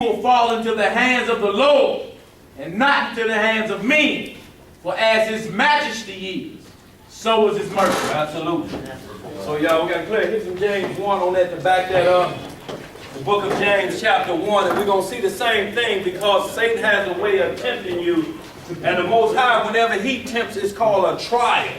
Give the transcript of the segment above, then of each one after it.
will fall into the hands of the Lord, and not into the hands of men. For as his majesty is, so is his mercy. Absolutely. So y'all, we got to clear. Here's some James 1 on that to back that up. The book of James chapter 1, and we're going to see the same thing because Satan has a way of tempting you. And the Most High, whenever he tempts, it's called a trial.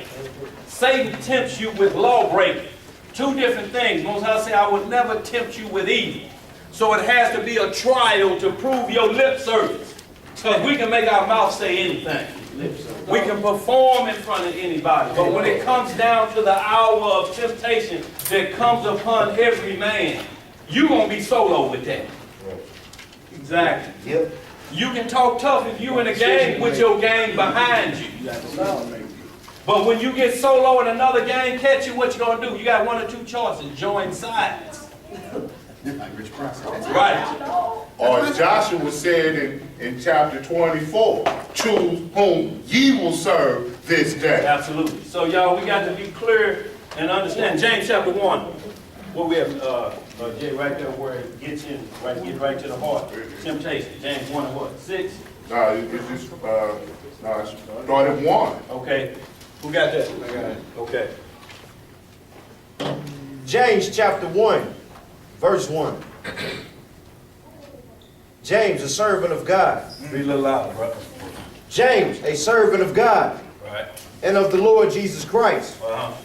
Satan tempts you with law breaking. Two different things. Most High say, I would never tempt you with evil. So it has to be a trial to prove your lip service. Because we can make our mouth say anything. We can perform in front of anybody. But when it comes down to the hour of temptation that comes upon every man, you're going to be solo with that. Exactly. Yep. You can talk tough if you're in a gang with your gang behind you. But when you get solo and another gang catch you, what you going to do? You got one or two choices. Join sides. Right. Or as Joshua said in chapter 24, choose whom ye will serve this day. Absolutely. So y'all, we got to be clear and understand. James chapter 1. What we have, Jay, right there where it gets in, get right to the heart. Temptation. James 1 and what? 6? No, it's just, start at 1. Okay. Who got that? I got it. Okay. James chapter 1, verse 1. James, a servant of God. Read a little louder, brother. James, a servant of God. Right. And of the Lord Jesus Christ.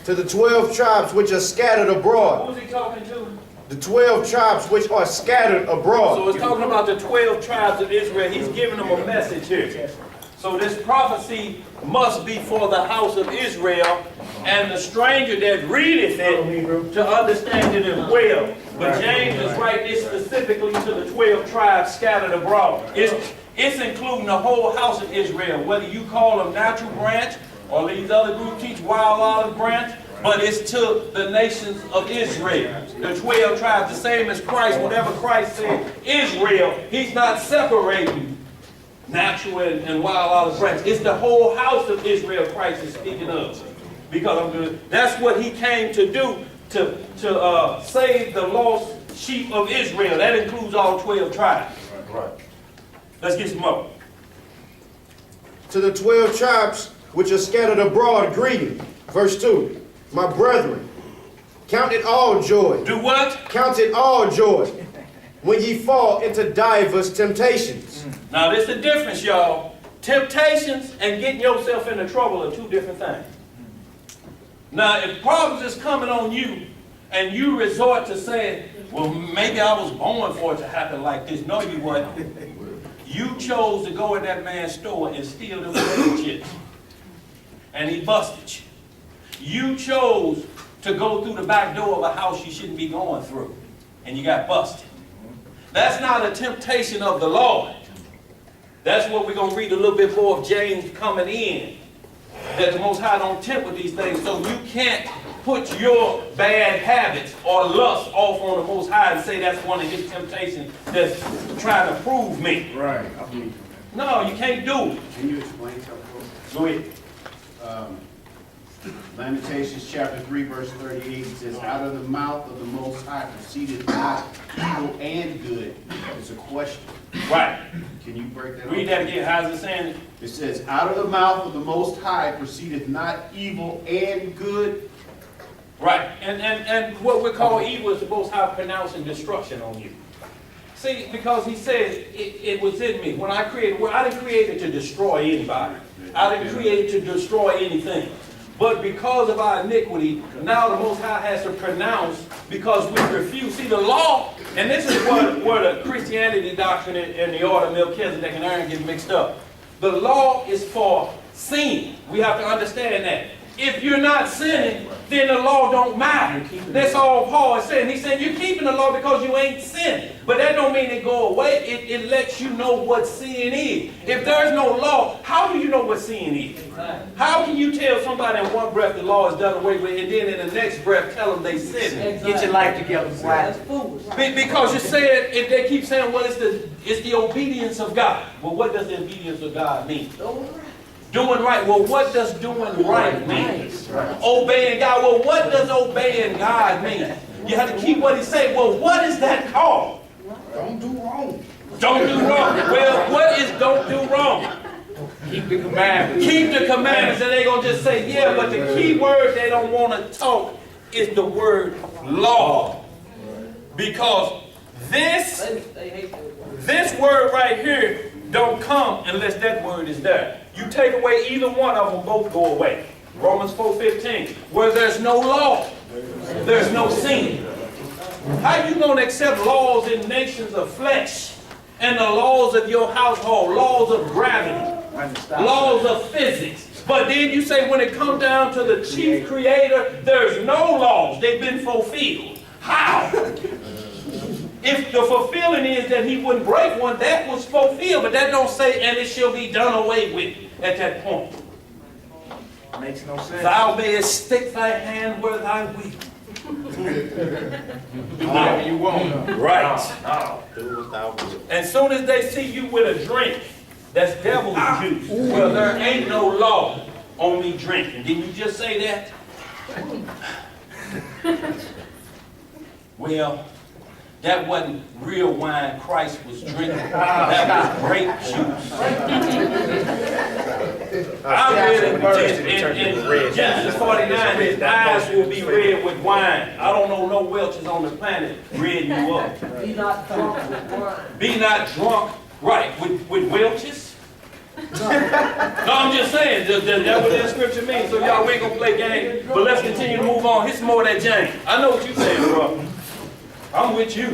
To the 12 tribes which are scattered abroad. Who's he talking to? The 12 tribes which are scattered abroad. So it's talking about the 12 tribes of Israel. He's giving them a message here. So this prophecy must be for the house of Israel and the stranger that readeth it to understand it as well. But James is writing this specifically to the 12 tribes scattered abroad. It's including the whole house of Israel, whether you call them natural branch or these other groups teach wild olive branch, but it's to the nations of Israel. The 12 tribes, the same as Christ. Whenever Christ said Israel, he's not separating natural and wild olive branch. It's the whole house of Israel Christ is speaking of. Because that's what he came to do, to save the lost sheep of Israel. That includes all 12 tribes. Right. Let's get some more. To the 12 tribes which are scattered abroad, greeting. Verse 2. My brethren, count it all joy. Do what? Count it all joy when ye fall into divers temptations. Now, there's the difference, y'all. Temptations and getting yourself into trouble are two different things. Now, if problems is coming on you and you resort to saying, well, maybe I was born for it to happen like this. No, you wasn't. You chose to go in that man's store and steal them potato chips. And he busted you. You chose to go through the back door of a house you shouldn't be going through. And you got busted. That's not a temptation of the Lord. That's what we're going to read a little bit more of James coming in. That the Most High don't tempt with these things. So you can't put your bad habits or lust off on the Most High and say that's one of his temptations that's trying to prove me. Right, I believe you. No, you can't do it. Can you explain something? Go ahead. Lamentations chapter 3 verse 38 says, out of the mouth of the Most High proceedeth not evil and good. It's a question. Right. Can you break that Read that again. How's it saying? It says, out of the mouth of the Most High proceedeth not evil and good. Right. And what we call evil is the Most High pronouncing destruction on you. See, because he says it was in me. When I created, I didn't create it to destroy anybody. I didn't create it to destroy anything. But because of our iniquity, now the Most High has to pronounce because we refuse. See, the law, and this is where the Christianity doctrine and the order of Melchizedek and Aaron get mixed up. The law is for sin. We have to understand that. If you're not sinning, then the law don't matter. That's all Paul is saying. He's saying you're keeping the law because you ain't sinning. But that don't mean it go away. It lets you know what sin is. If there's no law, how do you know what sin is? How can you tell somebody in one breath the law is done away with, and then in the next breath tell them they sin? Get your life together. That's foolish. Because you said, if they keep saying, well, it's the obedience of God. Well, what does the obedience of God mean? Doing right. Well, what does doing right mean? Obeying God. Well, what does obeying God mean? You have to keep what he said. Well, what is that called? Don't do wrong. Don't do wrong. Well, what is don't do wrong? Keep the commandments. Keep the commandments, and they're going to just say, yeah, but the key word they don't want to talk is the word law. Because this word right here don't come unless that word is there. You take away either one of them, both go away. Romans 4:15, where there's no law, there's no sin. How you going to accept laws in nations of flesh and the laws of your household, laws of gravity, laws of physics? But then you say when it comes down to the chief creator, there's no laws. They've been fulfilled. How? If the fulfilling is that he wouldn't break one, that was fulfilled. But that don't say, and it shall be done away with at that point. Makes no sense. Thou mayest stick thy hand where thou wilt. Do whatever you want. Right. No, do what thou wilt. As soon as they see you with a drink, that's devil's juice. Well, there ain't no law on me drinking. Didn't you just say that? Well, that wasn't real wine Christ was drinking. That was grape juice. I read in Genesis 49, his eyes will be red with wine. I don't know no Welch's on the planet red you up. Be not drunk with wine. Be not drunk, right, with Welch's? No, I'm just saying, that's what that scripture means. So y'all ain't gonna play games, but let's continue to move on. Here's some more of that James. I know what you're saying, bro. I'm with you.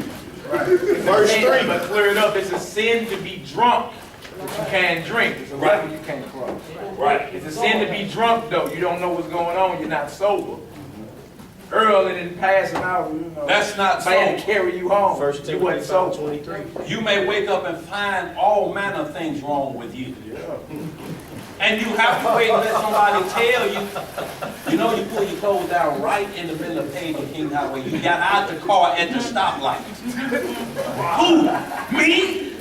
Verse 3. But clear it up, it's a sin to be drunk, but you can't drink. It's a level you can't cross. Right. It's a sin to be drunk though. You don't know what's going on, you're not sober. Early and passing out, you know. That's not man sober. carry you home. Verse You wasn't sober. 23. You may wake up and find all manner of things wrong with you. And you have to wait and let somebody tell you. You know, you pull your clothes down right in the middle of paved King Highway. You got out the car at the stoplight. Who? Me?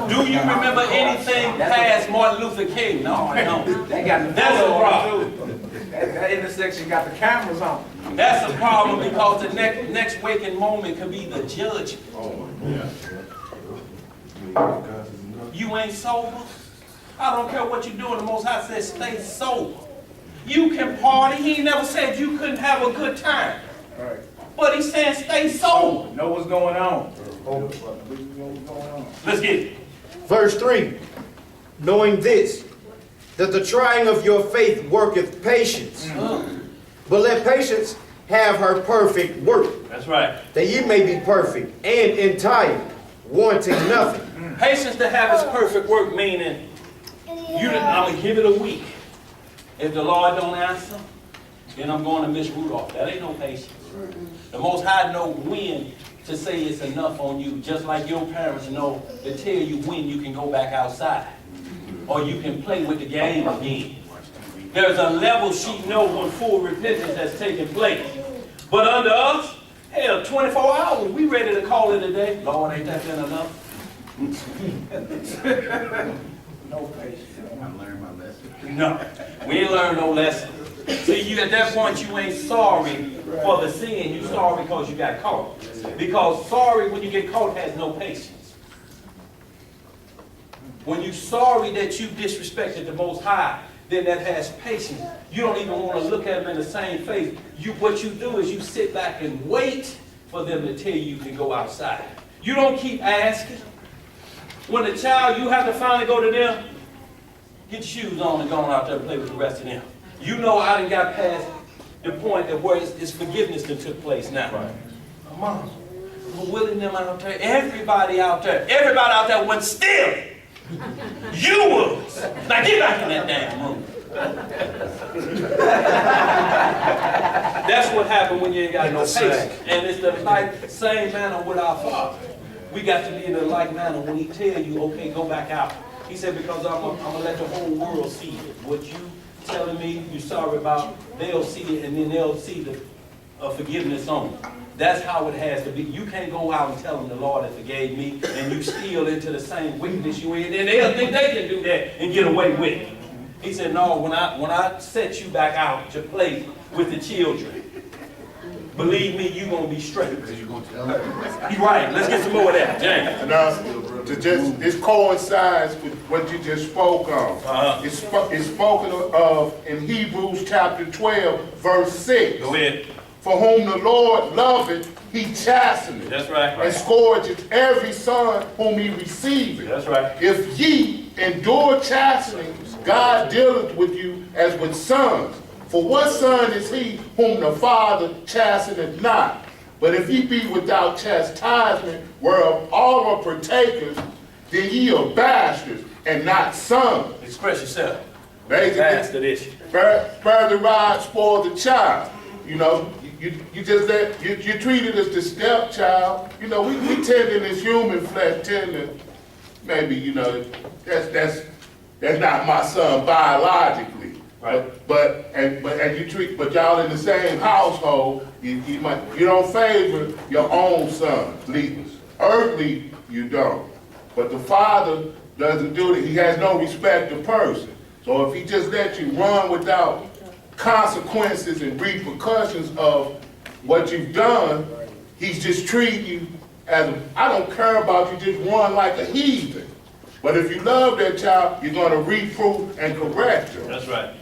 Do you remember anything past Martin Luther King? No, I don't. They got the That's a problem. too. That intersection got the cameras on. That's a problem because the next waking moment could be the judgment. You ain't sober? I don't care what you're doing. The Most High says stay sober. You can party. He never said you couldn't have a good time. Right. But he's saying stay sober. Know what's going on. Let's get it. Verse 3. Knowing this, that the trying of your faith worketh patience. But let patience have her perfect work, That's right. that ye may be perfect and entire, wanting nothing. Patience to have his perfect work, meaning I'm going to give it a week. If the Lord don't answer, then I'm going to miss Rudolph. That ain't no patience. The Most High know when to say it's enough on you, just like your parents know to tell you when you can go back outside. Or you can play with the game again. There's a level she knows when full repentance has taken place. But under us, hell, 24 hours, we ready to call it a day. Lord, ain't that been enough? No patience. I learned my lesson. No, we ain't learned no lesson. See, you at that point, you ain't sorry for the sin. You sorry because you got caught. Because sorry when you get caught has no patience. When you sorry that you disrespected the Most High, then that has patience. You don't even want to look at them in the same face. What you do is you sit back and wait for them to tell you to go outside. You don't keep asking. When a child, you have to finally go to them, get your shoes on and go on out there and play with the rest of them. You know I done got past the point that where it's forgiveness that took place now. Right. Mom, willing them out there, everybody out there went still. You was. Now get back in that damn room. That's what happened when you ain't got no patience. And it's the same manner with our Father. We got to be in the like manner when he tell you, okay, go back out. He said, because I'm gonna let the whole world see it. What you telling me you're sorry about, they'll see it, and then they'll see the forgiveness on it. That's how it has to be. You can't go out and tell them the Lord has forgave me, and you still into the same wickedness you in, and they'll think they can do that and get away with it. He said, no, when I set you back out to play with the children, believe me, you're going to be straight. You're right. Let's get some more of that, James. Now, This coincides with what you just spoke on. It's spoken of in Hebrews chapter 12, verse 6. Go ahead. For whom the Lord loveth, he chasteneth. That's right. And scourgeth every son whom he receiveth. That's right. If ye endure chastening, God dealeth with you as with sons. For what son is he whom the Father chasteneth not? But if ye be without chastisement, whereof all are partakers, then ye are bastards and not sons. Express yourself. Basically, That's the issue. spare the rod, spoil the child. You know, you just let, you treat it as the stepchild. You know, we tend in this human flesh tend to, maybe, you know, that's not my son biologically. Right. But y'all in the same household, you don't favor your own son. Earthly, you don't. But the Father doesn't do it. He has no respect of person. So if he just lets you run without consequences and repercussions of what you've done, he's just treating you as I don't care about you, just run like a heathen. But if you love that child, you're going to reprove and correct him. That's right.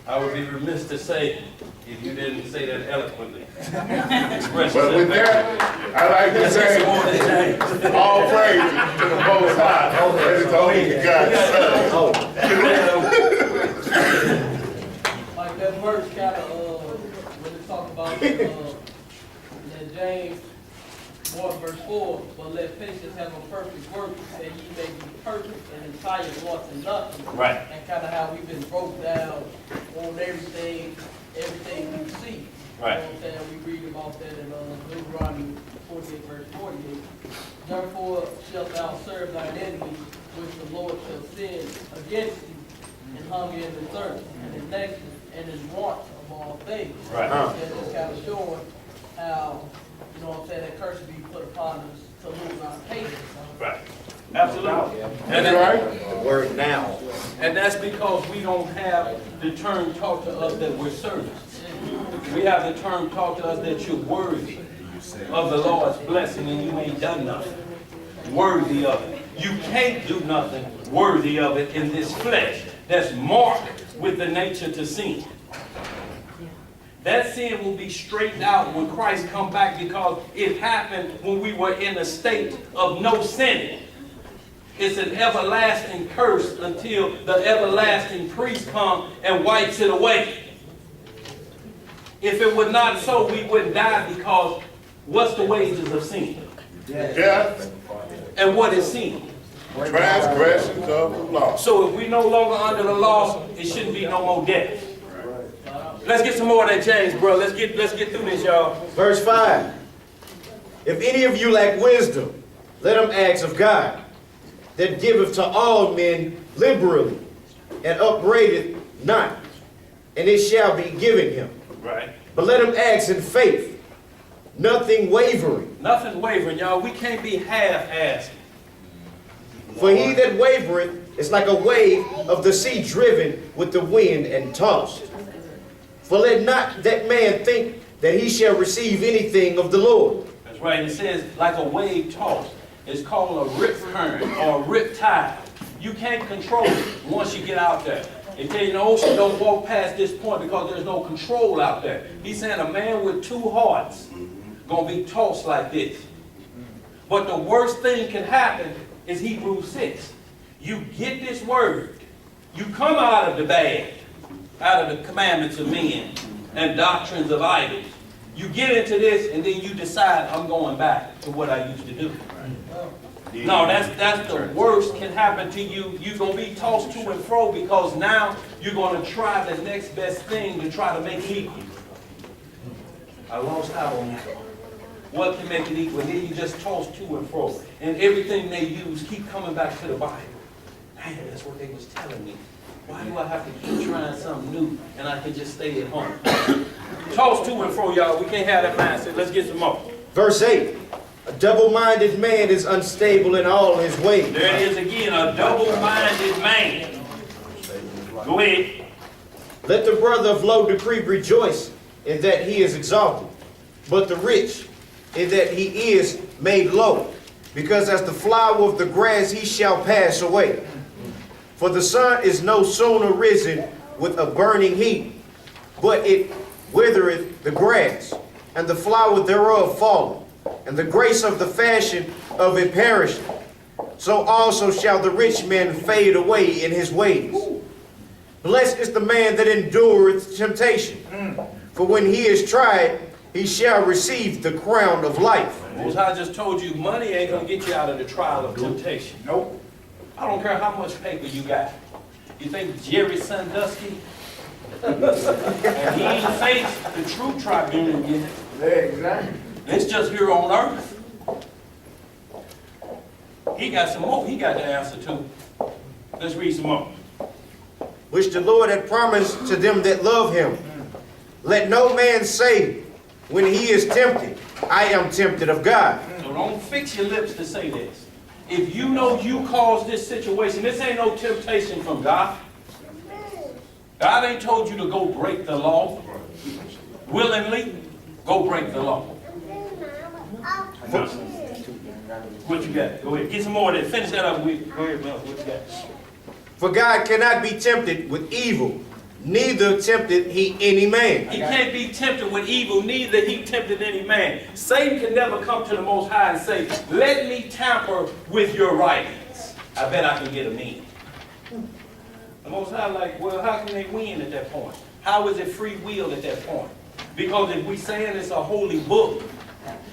I would be remiss to say if you didn't say that eloquently. Express But with yourself. that, I like to say, all praise to the Most High. And it's only to God. Like that verse kind of, when it talk about that James 1 verse 4, but let patience have a perfect work, that ye may be perfect and entire, wanting nothing. Right. And kind of how we've been broke down on everything we see. Right. You know what I'm saying? We read about that in Deuteronomy 48 verse 48. Therefore shalt thou serve thine enemies, which the Lord shall send against thee, in hunger and in thirst, and in nakedness, and in want of all things. Right. And it's kind of showing how, you know what I'm saying, that curse be put upon us to lose our patience. Right. Absolutely. And That's right. The word now. And that's because we don't have the term taught to us that we're servants. We have the term taught to us that you're worthy of the Lord's blessing and you ain't done nothing worthy of it. You can't do nothing worthy of it in this flesh that's marked with the nature to sin. That sin will be straightened out when Christ come back because it happened when we were in a state of no sinning. It's an everlasting curse until the everlasting priest comes and wipes it away. If it were not so, we wouldn't die because what's the wages of sin? Death, And what is sin? transgressions of the law. So if we no longer under the law, it shouldn't be no more death. Let's get some more of that, James, bro. Let's get through this, y'all. Verse 5. If any of you lack wisdom, let him ask of God, that giveth to all men liberally, and upbraideth not, and it shall be given him. Right. But let him ask in faith, nothing wavering. Nothing wavering, y'all. We can't be half-assed. For he that wavereth is like a wave of the sea driven with the wind and tossed. For let not that man think that he shall receive anything of the Lord. That's right. It says like a wave tossed. It's called a rip current or a rip tide. You can't control it once you get out there. They tell you in the ocean, don't walk past this point because there's no control out there. He's saying a man with two hearts gonna be tossed like this. But the worst thing can happen is Hebrews 6. You get this word. You come out of the bad, out of the commandments of men and doctrines of idols. You get into this and then you decide, I'm going back to what I used to do. No, that's the worst can happen to you. You're going to be tossed to and fro because now you're going to try the next best thing to try to make it equal. I lost out on that. What can make it equal? Then you just toss to and fro. And everything they use keep coming back to the Bible. Man, that's what they was telling me. Why do I have to keep trying something new and I can just stay at home? Toss to and fro, y'all. We can't have that mindset. Let's get some more. Verse 8. A double-minded man is unstable in all his ways. There it is again, a double-minded man. Go ahead. Let the brother of low degree rejoice in that he is exalted, but the rich in that he is made low, because as the flower of the grass he shall pass away. For the sun is no sooner risen with a burning heat, but it withereth the grass, and the flower thereof falleth, and the grace of the fashion of it perisheth. So also shall the rich man fade away in his ways. Blessed is the man that endureth temptation, for when he is tried, he shall receive the crown of life. Most High just told you money ain't gonna get you out of the trial of temptation. Nope. I don't care how much paper you got. You think Jerry Sandusky and he ain't faced the true tribunal yet? Yeah, exactly. It's just here on earth. He got some more he got to answer to. Let's read some more. Which the Lord had promised to them that love him. Let no man say, when he is tempted, I am tempted of God. So don't fix your lips to say this. If you know you caused this situation, this ain't no temptation from God. God ain't told you to go break the law. Willingly, go break the law. What you got? Go ahead. Get some more of that. Finish that up with. Go ahead, Mel. What you got? For God cannot be tempted with evil, neither tempted he any man. He can't be tempted with evil, neither he tempted any man. Satan can never come to the Most High and say, let me tamper with your writings. I bet I can get a man. The Most High like, well, how can they win at that point? How is it free will at that point? Because if we saying it's a holy book,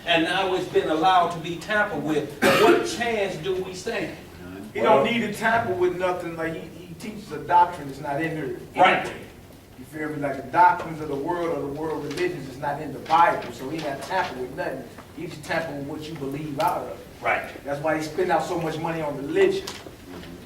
and now it's been allowed to be tampered with, what chance do we stand? He don't need to tamper with nothing. Like he teaches a doctrine that's not in there. Right. You feel me? Like the doctrines of the world or the world religions is not in the Bible. So he not tampering with nothing. He just tampering with what you believe out of. Right. That's why he spend out so much money on religion.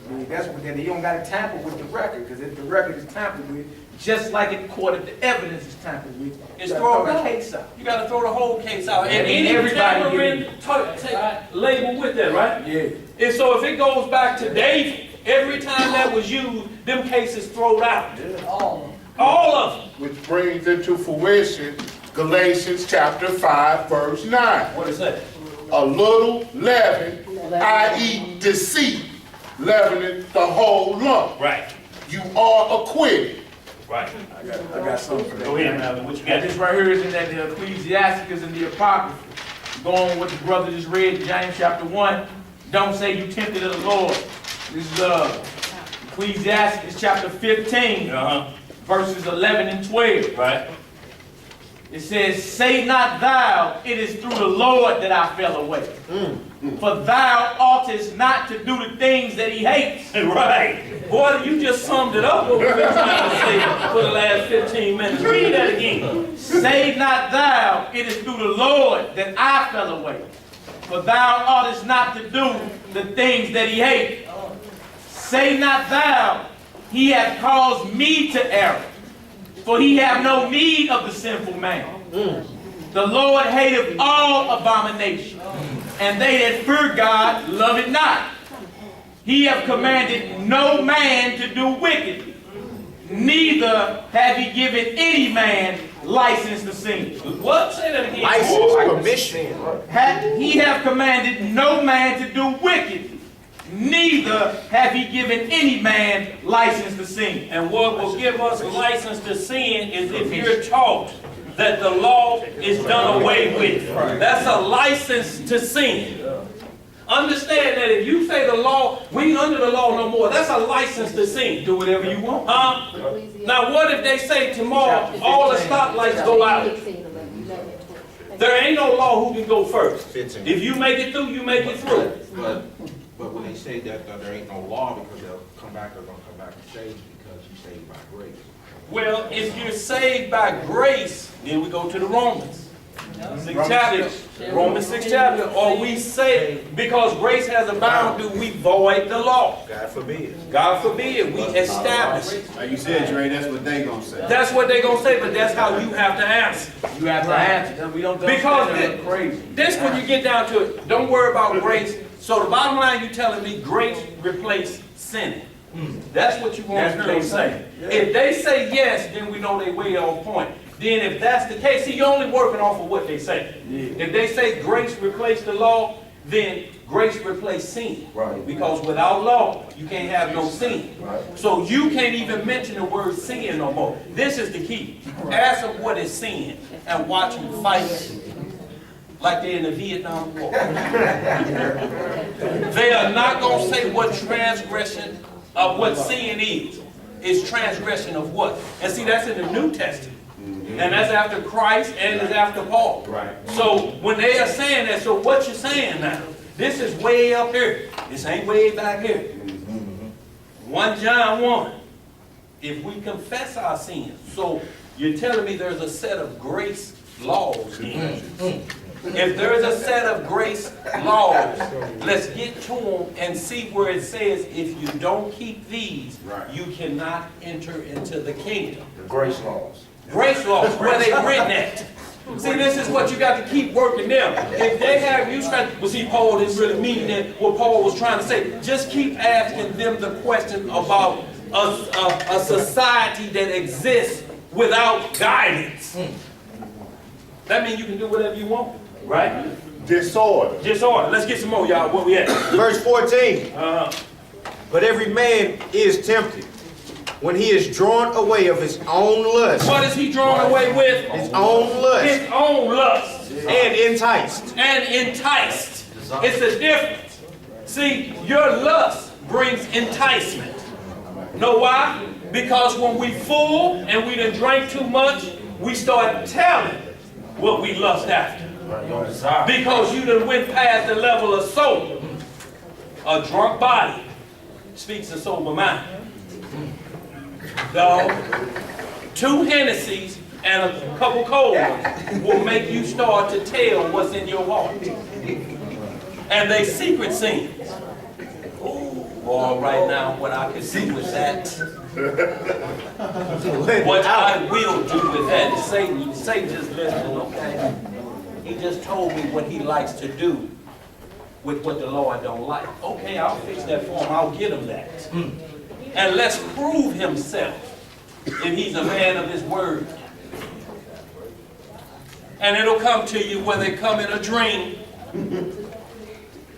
I mean, that's what he don't got to tamper with the record, because if the record is tampered with, just like in court, if the evidence is tampered with, It's you throw gotta the case out. You got to throw the whole case out. And And any everybody tampering label with that, right? Yeah. And so if it goes back to David, every time that was used, them cases thrown out. All of them. All of them. Which brings into fruition Galatians chapter 5, verse 9. What is that? A little leaven, i.e. deceit, leaveneth the whole lump. Right. You are acquitted. Right. I got something for that. Go ahead, Malvin. What you Yeah, got? this right here is in that the Ecclesiasticus and the Apocrypha. Going with the brother just read, James chapter 1. Don't say you tempted of the Lord. This is Ecclesiasticus chapter 15, verses 11 and 12. Right. It says, say not thou, it is through the Lord that I fell away. For thou oughtest not to do the things that he hates. Right. Boy, you just summed it up what we've been trying to say for the last 15 minutes. Read that again. Say not thou, it is through the Lord that I fell away. For thou oughtest not to do the things that he hates. Say not thou, he hath caused me to err. For he have no need of the sinful man. The Lord hateth all abomination, and they that fear God love it not. He hath commanded no man to do wickedly, neither have he given any man license to sin. What? Say that again. License, permission. He hath commanded no man to do wickedly, neither have he given any man license to sin. And what will give us a license to sin is if you're taught that the law is done away with. That's a license to sin. Understand that if you say the law, we ain't under the law no more, that's a license to sin. Do whatever you want. Now what if they say tomorrow all the stoplights go out? There ain't no law who can go first. If you make it through, you make it through. But when they say that there ain't no law because they'll come back, they're going to come back and say because you saved by grace. Well, if you're saved by grace, then we go to the Romans. 6th chapter. Romans 6th chapter. Or we say, because grace has abounded, do we void the law? God forbid. God forbid, we establish it. Like you said, Dre, that's what they gonna say. That's what they're going to say, but that's how you have to answer. You have to answer. We don't Because that's crazy. this, when you get down to it, don't worry about grace. So the bottom line, you're telling me grace replaced sinning. That's what you want to hear them say. If they say yes, then we know they way on point. Then if that's the case, see, you're only working off of what they say. If they say grace replaced the law, then grace replaced sin. Right. Because without law, you can't have no sin. Right. So you can't even mention the word sin no more. This is the key. Ask them what is sin and watch them fight like they're in the Vietnam War. They are not going to say what transgression of what sin is. It's transgression of what? And see, that's in the New Testament. And that's after Christ and it's after Paul. Right. So when they are saying that, so what you saying now? This is way up here. This ain't way back here. 1 John 1. If we confess our sins. So you're telling me there's a set of grace laws here. If there's a set of grace laws, let's get to them and see where it says if you don't keep these, you cannot enter into the kingdom. The grace laws. Grace laws, where they written at. See, this is what you got to keep working them. If they have you trying, well, see, Paul didn't really mean that what Paul was trying to say. Just keep asking them the question about a society that exists without guidance. That means you can do whatever you want, right? Disorder. Disorder. Let's get some more, y'all. Where we at? Verse 14. But every man is tempted when he is drawn away of his own lust. What is he drawn away with? His own lust. His own lust. And enticed. And enticed. It's a difference. See, your lust brings enticement. Know why? Because when we full and we done drank too much, we start telling what we lust after. Because you done went past the level of sober. A drunk body speaks a sober mind. No, 2 Hennessy's and a couple cold ones will make you start to tell what's in your heart. And they secret sins. Boy, right now, what I can do with that, what I will do with that, Satan just listening, okay? He just told me what he likes to do with what the Lord don't like. Okay, I'll fix that for him. I'll get him that. And let's prove himself if he's a man of his word. And it'll come to you when they come in a dream.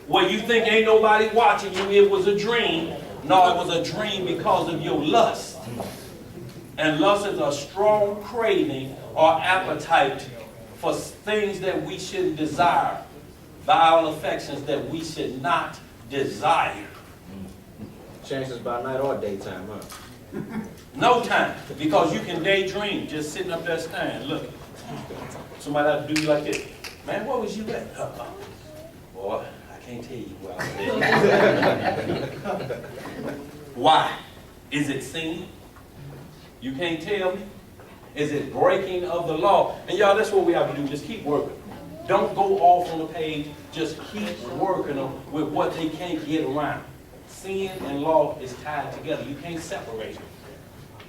Where you think ain't nobody watching you, it was a dream. No, it was a dream because of your lust. And lust is a strong craving or appetite for things that we shouldn't desire. Vile affections that we should not desire. Chances by night or daytime, huh? No time, because you can daydream just sitting up there staring, looking. Somebody have to do you like this. Man, where was you at? Boy, I can't tell you where I was at. Why? Is it sin? You can't tell me? Is it breaking of the law? And y'all, that's what we have to do. Just keep working. Don't go off on the page. Just keep working with what they can't get around. Sin and law is tied together. You can't separate it.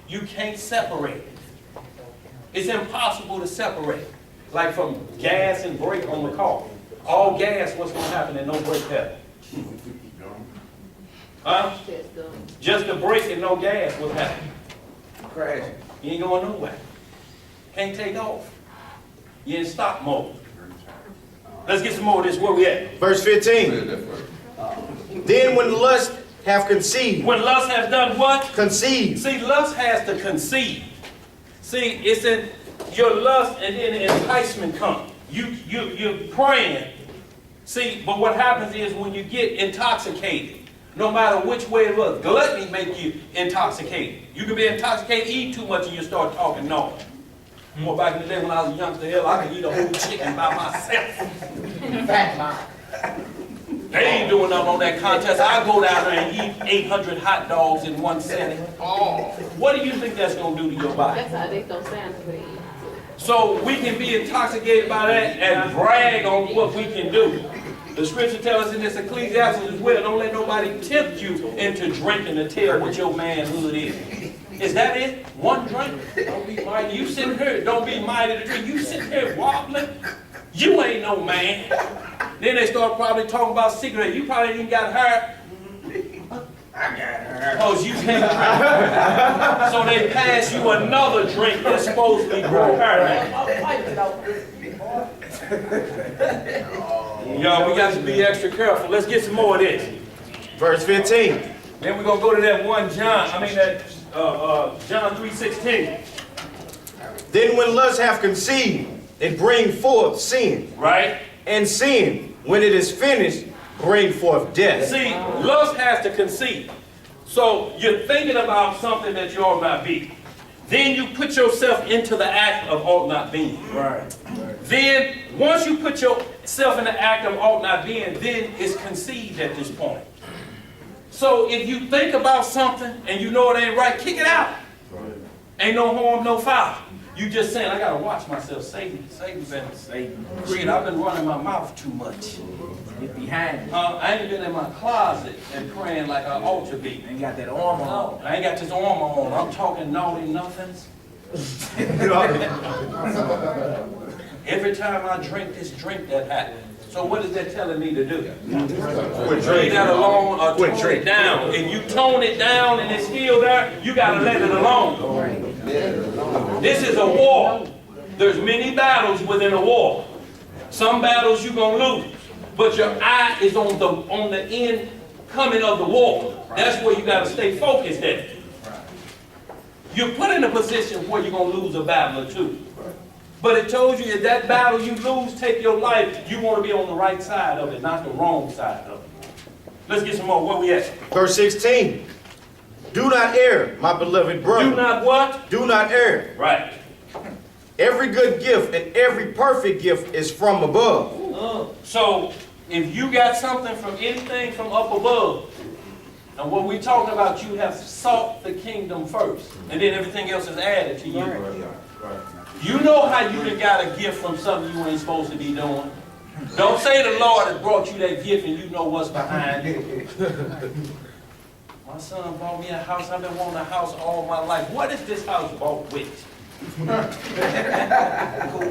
You can't separate it. It's impossible to separate. Like from gas and brake on the car. All gas, what's going to happen and no brake pedal? Huh? Just the brake and no gas, what's happening? Crash. You ain't going nowhere. Can't take off. You in stop mode. Let's get some more of this. Where we at? Verse 15. Then when lust have conceived. When lust has done what? Conceived. See, lust has to conceive. See, it's in your lust and then the enticement comes. You're praying. See, but what happens is when you get intoxicated, no matter which way it looks, gluttony make you intoxicated. You can be intoxicated, eat too much, and you start talking noise. Well, back in the day when I was a youngster, hell, I could eat a whole chicken by myself. Fat mouth. They ain't doing nothing on that contest. I go down there and eat 800 hot dogs in one setting. Oh, what do you think that's going to do to your body? That's how they don't sound good. So we can be intoxicated by that and brag on what we can do. The scripture tells us in this Ecclesiastes as well, don't let nobody tempt you into drinking to tell what your manhood is. Is that it? One drink? Don't be mighty. You sitting here, don't be mighty to drink. You sitting here wobbling. You ain't no man. Then they start probably talking about cigarettes. You probably ain't got hurt. I got hurt. Because you can't drink. So they pass you another drink that's supposed to be grow hurt. Y'all, we got to be extra careful. Let's get some more of this. Verse 15. Then we're going to go to that John 3:16. Then when lust hath conceived, it bring forth sin. Right? And sin, when it is finished, bring forth death. See, lust has to conceive. So you're thinking about something that you ought not be. Then you put yourself into the act of ought not being. Right. Then, once you put yourself in the act of ought not being, then it's conceived at this point. So if you think about something and you know it ain't right, kick it out. Ain't no harm, no foul. You just saying, I gotta watch myself. Satan's been Creed, I've been running my mouth too much. Get behind me. I ain't been in my closet and praying like I ought to be. Ain't got that armor on. I ain't got this armor on. I'm talking naughty nothings. Every time I drink this drink that happens. So what is that telling me to do? Leave that alone or tone it down. If you tone it down and it's still there, you got to let it alone. This is a war. There's many battles within a war. Some battles you're going to lose. But your eye is on the end coming of the war. That's where you got to stay focused at. You're put in a position where you're going to lose a battle or two. But it told you if that battle you lose, take your life, you want to be on the right side of it, not the wrong side of it. Let's get some more. Where we at? Verse 16. Do not err, my beloved brother. Do not what? Do not err. Right. Every good gift and every perfect gift is from above. So if you got something from anything from up above, and what we're talking about, you have sought the kingdom first, and then everything else is added to you. You know how you done got a gift from something you ain't supposed to be doing. Don't say the Lord has brought you that gift and you know what's behind it. My son bought me a house. I've been wanting a house all my life. What is this house bought with?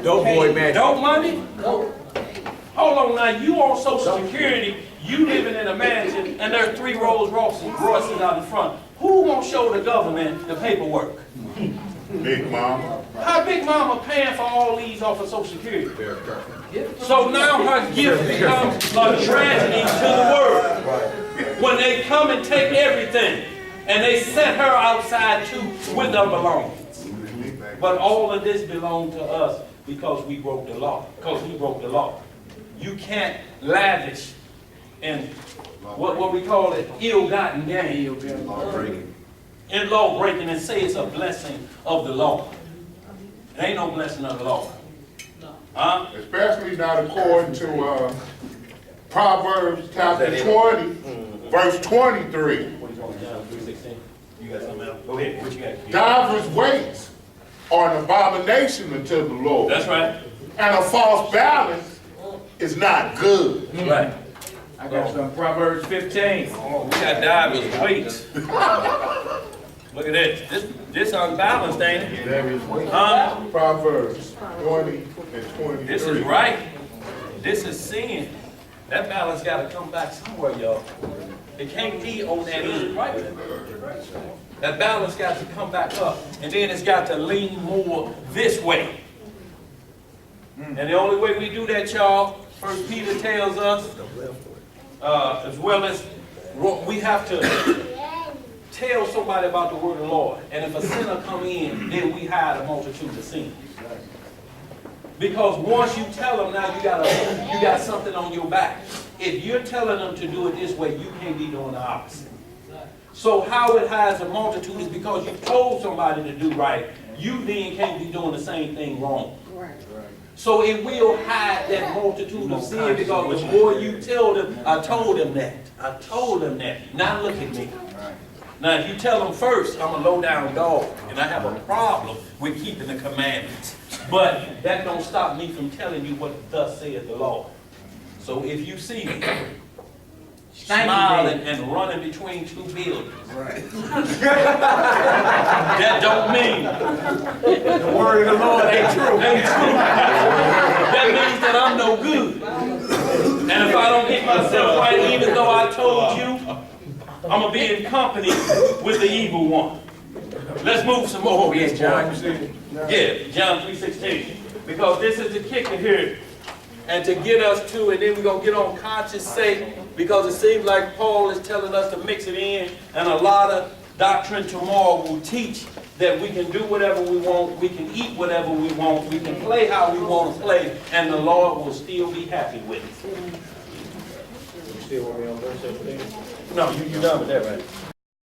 Dope boy man. Dope money? No. Hold on now. You on Social Security, you living in a mansion, and there are 3 Rolls Royces out in front. Who won't show the government the paperwork? Big Mama. How Big Mama paying for all these off of Social Security? So now her gift becomes a tragedy to the world. When they come and take everything, and they set her outside too with her belongings. But all of this belonged to us because we broke the law. Because we broke the law. You can't lavish in what we call it, ill-gotten gain. In law breaking and say it's a blessing of the law. It ain't no blessing of the law. Huh? Especially not according to Proverbs chapter 20, verse 23. What are you talking about, John 3:16? You got something else? Go ahead. What you got? Divers weights are an abomination unto the Lord. That's right. And a false balance is not good. Right. I got some Proverbs 15. Oh, we got divers weights. Look at this. This unbalanced, ain't it? Huh? Proverbs 20 and 23. This is right. This is sin. That balance got to come back somewhere, y'all. It can't be on that end. Right. That balance got to come back up. And then it's got to lean more this way. And the only way we do that, y'all, 1 Peter tells us, as well as we have to tell somebody about the word of the Lord. And if a sinner come in, then we hide a multitude of sins. Because once you tell them now you got something on your back. If you're telling them to do it this way, you can't be doing the opposite. So how it hides a multitude is because you told somebody to do right. You then can't be doing the same thing wrong. So it will hide that multitude of sin because the more you tell them, I told them that. I told them that. Now look at me. Now if you tell them first, I'm a low down dog and I have a problem with keeping the commandments. But that don't stop me from telling you what thus saith the Lord. So if you see me smiling and running between 2 buildings, that don't mean The word of the Lord ain't true. That means that I'm no good. And if I don't get myself right, even though I told you, I'm going to be in company with the evil one. Let's move some more. Yeah, John 3:16. Because this is the kicker here. and to get us to, and then we're going to get on conscience sake, because it seems like Paul is telling us to mix it in, and a lot of doctrine tomorrow will teach that we can do whatever we want, we can eat whatever we want, we can play how we want to play, and the Lord will still be happy with it. You still want me on verse 17? No, you done with that, right?